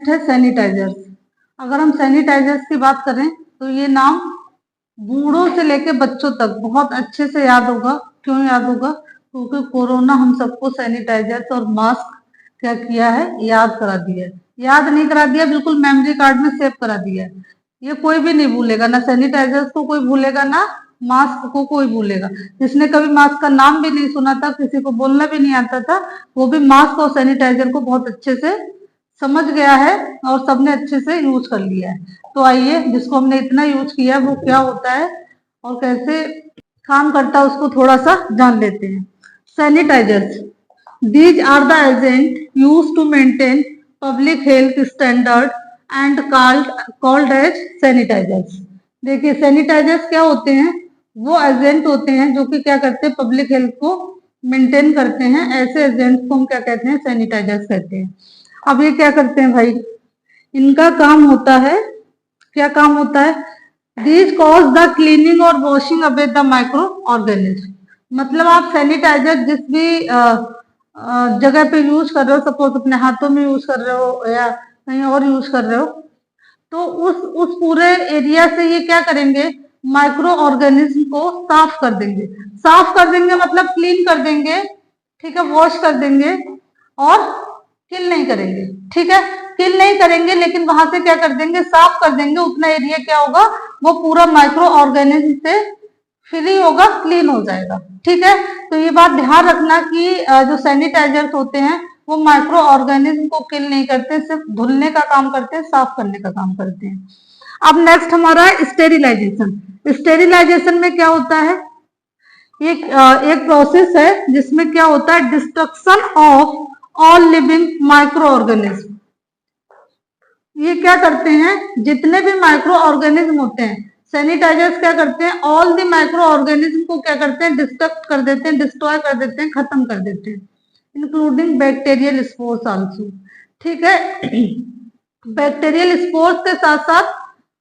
है सैनिटाइजर्स। अगर हम सैनिटाइजर्स की बात करें तो ये नाम बूढ़ों से लेके बच्चों तक बहुत अच्छे से याद होगा। क्यों याद होगा? क्योंकि कोरोना हम सबको सैनिटाइजर्स और मास्क क्या किया है, याद करा दिया है। याद नहीं करा दिया, बिल्कुल मेमोरी कार्ड में सेव करा दिया है। ये कोई भी नहीं भूलेगा, ना सैनिटाइजर्स को कोई भूलेगा, ना मास्क को कोई भूलेगा। जिसने कभी मास्क का नाम भी नहीं सुना था, किसी को बोलना भी नहीं आता था, वो भी मास्क और सैनिटाइजर को बहुत अच्छे से समझ गया है और सबने अच्छे से यूज कर लिया है। तो आइए, जिसको हमने इतना यूज किया है वो क्या होता है और कैसे काम करता है उसको थोड़ा सा जान लेते हैं। Sanitizers, these are the agent use to maintain public health standard and called as sanitizers. देखिए, सैनिटाइजर्स क्या होते हैं? वो एजेंट होते हैं जो कि क्या करते हैं, पब्लिक हेल्थ को मेंटेन करते हैं। ऐसे एजेंट्स को हम क्या कहते हैं? सैनिटाइजर्स कहते हैं। अब ये क्या करते हैं भाई? इनका काम होता है, क्या काम होता है? These cause the cleaning और washing away the micro organism. मतलब आप सैनिटाइजर जिस भी जगह पे यूज कर रहे हो, सपोज अपने हाथों में यूज कर रहे हो या कहीं और यूज कर रहे हो, तो उस पूरे एरिया से ये क्या करेंगे? माइक्रो ऑर्गेनिज्म को साफ कर देंगे। साफ कर देंगे मतलब क्लीन कर देंगे, ठीक है, वॉश कर देंगे और किल नहीं करेंगे, ठीक है, किल नहीं करेंगे, लेकिन वहां से क्या कर देंगे? साफ कर देंगे। उतना एरिया क्या होगा? वो पूरा माइक्रो ऑर्गेनिज्म से फ्री होगा, क्लीन हो जाएगा, ठीक है। तो ये बात ध्यान रखना कि जो सैनिटाइजर्स होते हैं वो माइक्रो ऑर्गेनिज्म को किल नहीं करते, सिर्फ धुलने का काम करते हैं, साफ करने का काम करते हैं। अब नेक्स्ट हमारा है स्टेरिलाइजेशन। स्टेरिलाइजेशन में क्या होता है? एक प्रोसेस है जिसमें क्या होता है? Destruction of all living micro organism. ये क्या करते हैं? जितने भी माइक्रो ऑर्गेनिज्म होते हैं, सैनिटाइजर्स क्या करते हैं? ऑल द माइक्रो ऑर्गेनिज्म को क्या करते हैं? डिस्ट्रक्ट कर देते हैं, डिस्ट्रॉय कर देते हैं, खत्म कर देते हैं, इंक्लूडिंग बैक्टीरियल स्पोर्स आल्सो, ठीक है। बैक्टीरियल स्पोर्स के साथ साथ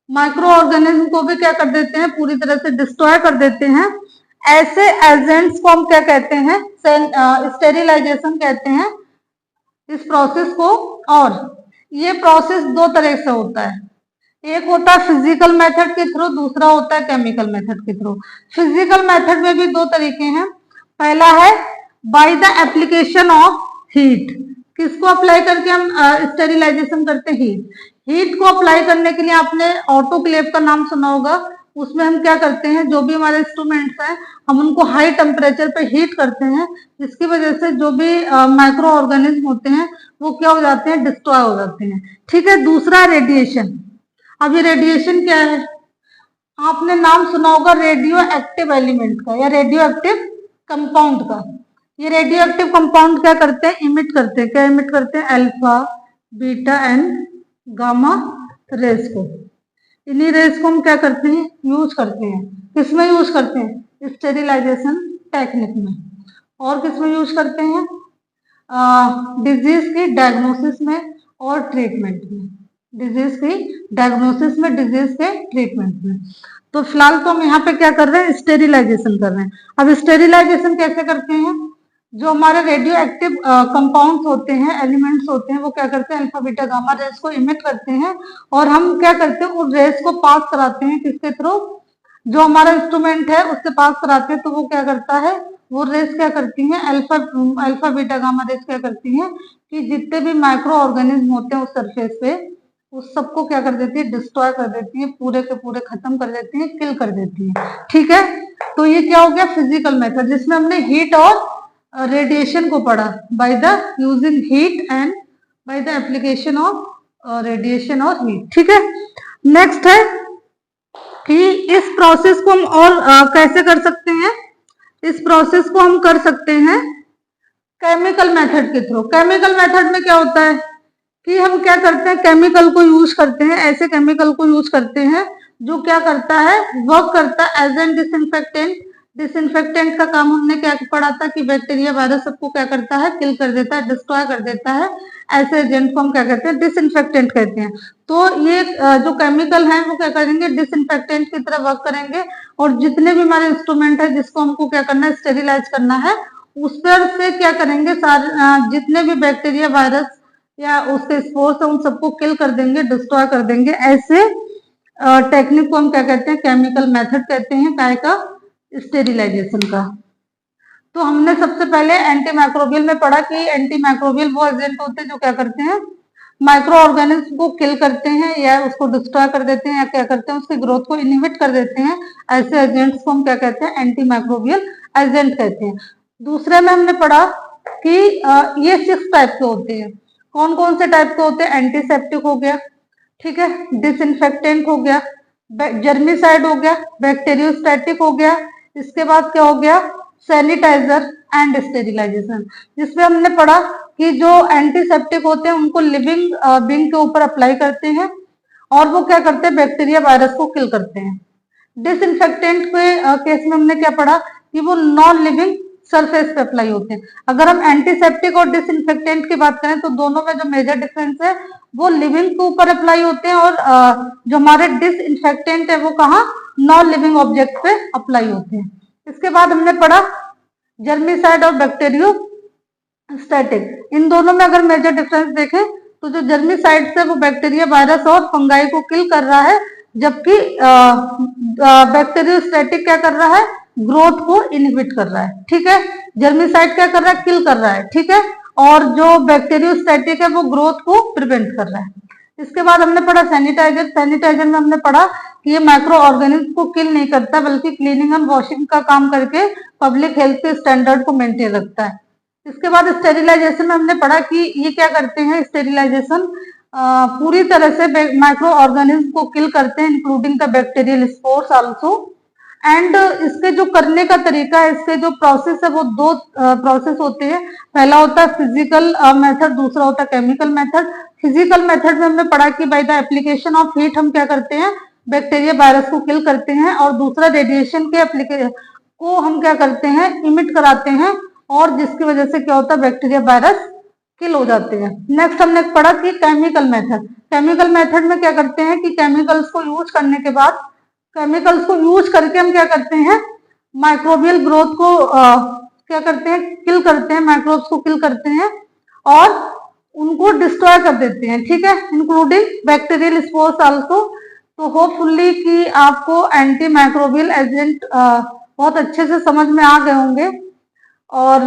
माइक्रो ऑर्गेनिज्म को भी क्या कर देते हैं? पूरी तरह से डिस्ट्रॉय कर देते हैं। ऐसे एजेंट्स को हम क्या कहते हैं? स्टेरिलाइजेशन कहते हैं इस प्रोसेस को। और ये प्रोसेस दो तरह से होता है, एक होता है फिजिकल मेथड के थ्रू, दूसरा होता है केमिकल मेथड के थ्रू। फिजिकल मेथड में भी दो तरीके हैं। पहला है by the application of heat. किसको अप्लाई करके हम स्टेरिलाइजेशन करते हैं? हीट। हीट को अप्लाई करने के लिए आपने ऑटोक्लेव का नाम सुना होगा। उसमें हम क्या करते हैं? जो भी हमारे इंस्ट्रूमेंट्स हैं हम उनको हाई टेम्परेचर पे हीट करते हैं, जिसकी वजह से जो भी माइक्रो ऑर्गेनिज्म होते हैं वो क्या हो जाते हैं? डिस्ट्रॉय हो जाते हैं, ठीक है। दूसरा रेडिएशन। अब ये रेडिएशन क्या है? आपने नाम सुना होगा रेडियो एक्टिव एलिमेंट का या रेडियो एक्टिव कंपाउंड का। ये रेडियो एक्टिव कंपाउंड क्या करते हैं? इमिट करते हैं। क्या इमिट करते हैं? Alpha, beta and gamma rays को। इन्हीं रेस को हम क्या करते हैं? यूज करते हैं। किसमें यूज करते हैं? स्टेरिलाइजेशन टेक्निक में। और किसमें यूज करते हैं? डिजीज की डायग्नोसिस में और ट्रीटमेंट में। डिजीज की डायग्नोसिस में, डिजीज के ट्रीटमेंट में। तो फिलहाल तो हम यहाँ पे क्या कर रहे हैं? स्टेरिलाइजेशन कर रहे हैं। अब स्टेरिलाइजेशन कैसे करते हैं? जो हमारे रेडियो एक्टिव कंपाउंड्स होते हैं, एलिमेंट्स होते हैं, वो क्या करते हैं? अल्फा बीटा गामा रेस को इमिट करते हैं और हम क्या करते हैं? उन रेस को पास कराते हैं। किसके थ्रू? जो हमारा इंस्ट्रूमेंट है उससे पास कराते हैं। तो वो क्या करता है? वो रेस क्या करती हैं? अल्फा बीटा गामा रेस क्या करती हैं कि जितने भी माइक्रो ऑर्गेनिज्म होते हैं उस सरफेस पे, उस सबको क्या कर देती है? डिस्ट्रॉय कर देती है, पूरे के पूरे खत्म कर देती है, किल कर देती है, ठीक है। तो ये क्या हो गया? फिजिकल मेथड, जिसमें हमने हीट और रेडिएशन को पढ़ा। By the using heat and by the application of radiation और हीट, ठीक है। नेक्स्ट है कि इस प्रोसेस को हम और कैसे कर सकते हैं? इस प्रोसेस को हम कर सकते हैं केमिकल मेथड के थ्रू। केमिकल मेथड में क्या होता है कि हम क्या करते हैं? केमिकल को यूज करते हैं। ऐसे केमिकल को यूज करते हैं जो क्या करता है? वर्क करता है एज एन डिसइंफेक्टेंट। डिसइंफेक्टेंट का काम हमने क्या पढ़ा था कि बैक्टीरिया वायरस सबको क्या करता है? किल कर देता है, डिस्ट्रॉय कर देता है। ऐसे एजेंट को हम क्या कहते हैं? डिसइंफेक्टेंट कहते हैं। तो ये जो केमिकल है वो क्या करेंगे? डिसइंफेक्टेंट की तरह वर्क करेंगे और जितने भी हमारे इंस्ट्रूमेंट है जिसको हमको क्या करना है? स्टेरिलाइज करना है, उस पर से क्या करेंगे? सारे जितने भी बैक्टीरिया वायरस या उसके स्पोर्स है उन सबको किल कर देंगे, डिस्ट्रॉय कर देंगे। ऐसे टेक्निक को हम क्या कहते हैं, केमिकल मेथड कहते हैं, काय का, स्टेरिलाइजेशन का। तो हमने सबसे पहले एंटी माइक्रोबियल में पढ़ा कि एंटी माइक्रोबियल वो एजेंट होते हैं जो क्या करते हैं, माइक्रो ऑर्गेनिज्म को किल करते हैं या उसको डिस्ट्रॉय कर देते हैं या क्या करते हैं, उसकी ग्रोथ को इनहिबिट कर देते हैं। ऐसे एजेंट्स को हम क्या कहते हैं, एंटी माइक्रोबियल एजेंट कहते हैं। दूसरे में हमने पढ़ा कि ये 6 टाइप के होते हैं। कौन कौन से टाइप के होते हैं, एंटीसेप्टिक हो गया, ठीक है, डिसइंफेक्टेंट हो गया, जर्मिसाइड हो गया, बैक्टीरियोस्टैटिक हो गया, इसके बाद क्या हो गया, सैनिटाइजर एंड स्टेरिलाइजेशन। जिसमें हमने पढ़ा कि जो एंटीसेप्टिक होते हैं उनको लिविंग बीइंग के ऊपर अप्लाई करते हैं और वो क्या करते हैं, बैक्टीरिया वायरस को किल करते हैं। डिसइंफेक्टेंट के केस में हमने क्या पढ़ा कि वो नॉन लिविंग सरफेस पे अप्लाई होते हैं। अगर हम एंटीसेप्टिक और डिसइंफेक्टेंट की बात करें तो दोनों में जो मेजर डिफरेंस है वो लिविंग के ऊपर अप्लाई होते हैं और जो हमारे डिसइंफेक्टेंट है वो कहाँ, नॉन लिविंग ऑब्जेक्ट पे अप्लाई होते हैं। इसके बाद हमने पढ़ा जर्मिसाइड और बैक्टीरियोस्टैटिक। इन दोनों में अगर मेजर डिफरेंस देखें तो जो जर्मिसाइड से वो बैक्टीरिया, वायरस और फंगाई को किल कर रहा है, जबकि बैक्टीरियोस्टैटिक क्या कर रहा है, ग्रोथ को इनहिबिट कर रहा है, ठीक है। जर्मिसाइड क्या कर रहा है, किल कर रहा है, ठीक है, और जो बैक्टीरियोस्टैटिक है वो ग्रोथ को प्रिवेंट कर रहा है। इसके बाद हमने पढ़ा सैनिटाइजर। सैनिटाइजर में हमने पढ़ा कि ये माइक्रो ऑर्गेनिज्म को किल नहीं करता बल्कि क्लीनिंग एंड वॉशिंग का काम करके पब्लिक हेल्थ के स्टैंडर्ड को मेंटेन रखता है। इसके बाद स्टेरिलाइजेशन में हमने पढ़ा कि ये क्या करते हैं, स्टेरिलाइजेशन पूरी तरह से माइक्रो ऑर्गेनिज्म को किल करते हैं including the bacterial spores also. And इसके जो करने का तरीका है, इसके जो प्रोसेस है वो 2 प्रोसेस होते हैं। पहला होता है फिजिकल मेथड, दूसरा होता है केमिकल मेथड। फिजिकल मेथड में हमने पढ़ा कि by the application of heat हम क्या करते हैं, बैक्टीरिया वायरस को किल करते हैं, और दूसरा रेडिएशन के एप्लीकेशन को हम क्या करते हैं, इमिट कराते हैं, और जिसकी वजह से क्या होता है, बैक्टीरिया वायरस किल हो जाते हैं। नेक्स्ट हमने पढ़ा कि केमिकल मेथड। केमिकल मेथड में क्या करते हैं कि केमिकल्स को यूज करने के बाद, केमिकल्स को यूज करके हम क्या करते हैं, माइक्रोबियल ग्रोथ को क्या करते हैं, किल करते हैं, माइक्रोब्स को किल करते हैं और उनको डिस्ट्रॉय कर देते हैं, ठीक है, इंक्लूडिंग बैक्टीरियल स्पोर्स आल्सो। तो होपफुली कि आपको एंटी माइक्रोबियल एजेंट बहुत अच्छे से समझ में आ गए होंगे, और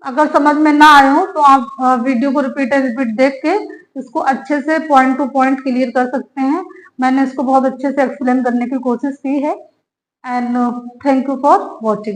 अगर समझ में ना आए हो तो आप वीडियो को रिपीट देख के इसको अच्छे से पॉइंट टू पॉइंट क्लियर कर सकते हैं। मैंने इसको बहुत अच्छे से एक्सप्लेन करने की कोशिश की है। And thank you for watching.